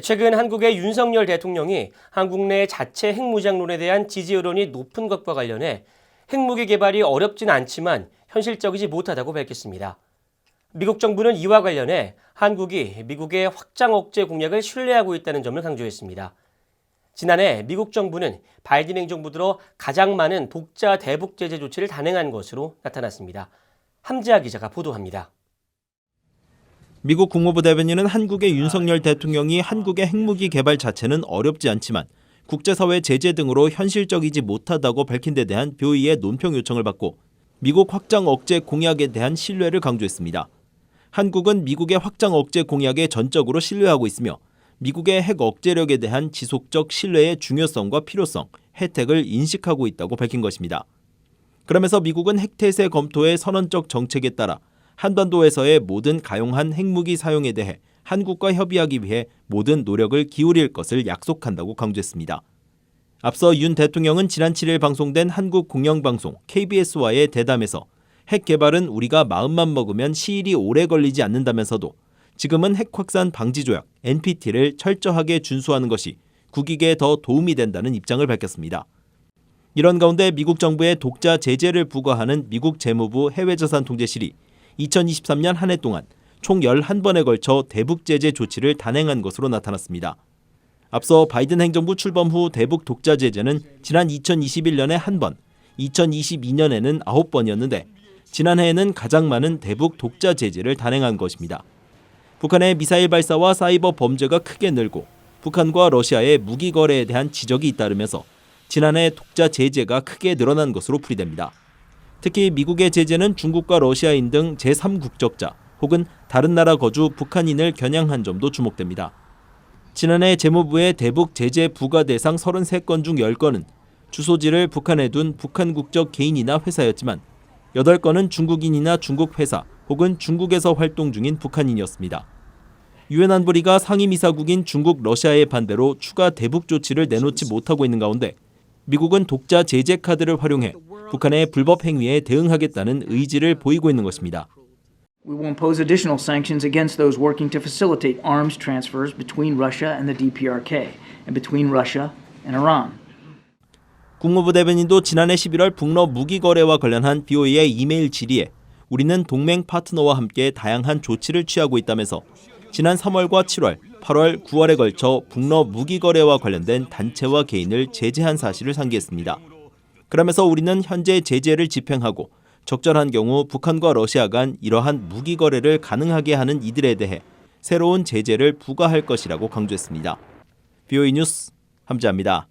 최근 한국의 윤석열 대통령이 한국 내 자체 핵무장론에 대한 지지 여론이 높은 것과 관련해 핵무기 개발이 어렵진 않지만 현실적이지 못하다고 밝혔습니다. 미국 정부는 이와 관련해 한국이 미국의 확장 억제 공약을 신뢰하고 있다는 점을 강조했습니다. 지난해 미국 정부는 바이든 행정부 들어 가장 많은 독자 대북 제재 조치를 단행한 것으로 나타났습니다. 함지아 기자가 보도합니다. 미국 국무부 대변인은 한국의 윤석열 대통령이 한국의 핵무기 개발 자체는 어렵지 않지만 국제사회 제재 등으로 현실적이지 못하다고 밝힌 데 대한 뷰이의 논평 요청을 받고 미국 확장 억제 공약에 대한 신뢰를 강조했습니다. 한국은 미국의 확장 억제 공약에 전적으로 신뢰하고 있으며 미국의 핵 억제력에 대한 지속적 신뢰의 중요성과 필요성, 혜택을 인식하고 있다고 밝힌 것입니다. 그러면서 미국은 핵태세 검토의 선언적 정책에 따라 한반도에서의 모든 가용한 핵무기 사용에 대해 한국과 협의하기 위해 모든 노력을 기울일 것을 약속한다고 강조했습니다. 앞서 윤 대통령은 지난 7일 방송된 한국 공영방송 KBS와의 대담에서 핵 개발은 우리가 마음만 먹으면 시일이 오래 걸리지 않는다면서도 지금은 핵 확산 방지 조약 NPT를 철저하게 준수하는 것이 국익에 더 도움이 된다는 입장을 밝혔습니다. 이런 가운데 미국 정부의 독자 제재를 부과하는 미국 재무부 해외자산통제실이 2023년 한 해 동안 총 11번에 걸쳐 대북 제재 조치를 단행한 것으로 나타났습니다. 앞서 바이든 행정부 출범 후 대북 독자 제재는 지난 2021년에 1번, 2022년에는 9번이었는데 지난해에는 가장 많은 대북 독자 제재를 단행한 것입니다. 북한의 미사일 발사와 사이버 범죄가 크게 늘고 북한과 러시아의 무기 거래에 대한 지적이 잇따르면서 지난해 독자 제재가 크게 늘어난 것으로 풀이됩니다. 특히 미국의 제재는 중국과 러시아인 등 제3국적자 혹은 다른 나라 거주 북한인을 겨냥한 점도 주목됩니다. 지난해 재무부의 대북 제재 부과 대상 33건 중 10건은 주소지를 북한에 둔 북한 국적 개인이나 회사였지만 8건은 중국인이나 중국 회사 혹은 중국에서 활동 중인 북한인이었습니다. 유엔 안보리가 상임이사국인 중국, 러시아의 반대로 추가 대북 조치를 내놓지 못하고 있는 가운데 미국은 독자 제재 카드를 활용해 북한의 불법 행위에 대응하겠다는 의지를 보이고 있는 것입니다. We will impose additional sanctions against those working to facilitate arms transfers between Russia and the DPRK and between Russia and Iran. 국무부 대변인도 지난해 11월 북러 무기 거래와 관련한 BOE의 이메일 질의에 우리는 동맹 파트너와 함께 다양한 조치를 취하고 있다면서 지난 3월과 7월, 8월, 9월에 걸쳐 북러 무기 거래와 관련된 단체와 개인을 제재한 사실을 상기했습니다. 그러면서 우리는 현재 제재를 집행하고 적절한 경우 북한과 러시아 간 이러한 무기 거래를 가능하게 하는 이들에 대해 새로운 제재를 부과할 것이라고 강조했습니다. BOE 뉴스 함지아입니다.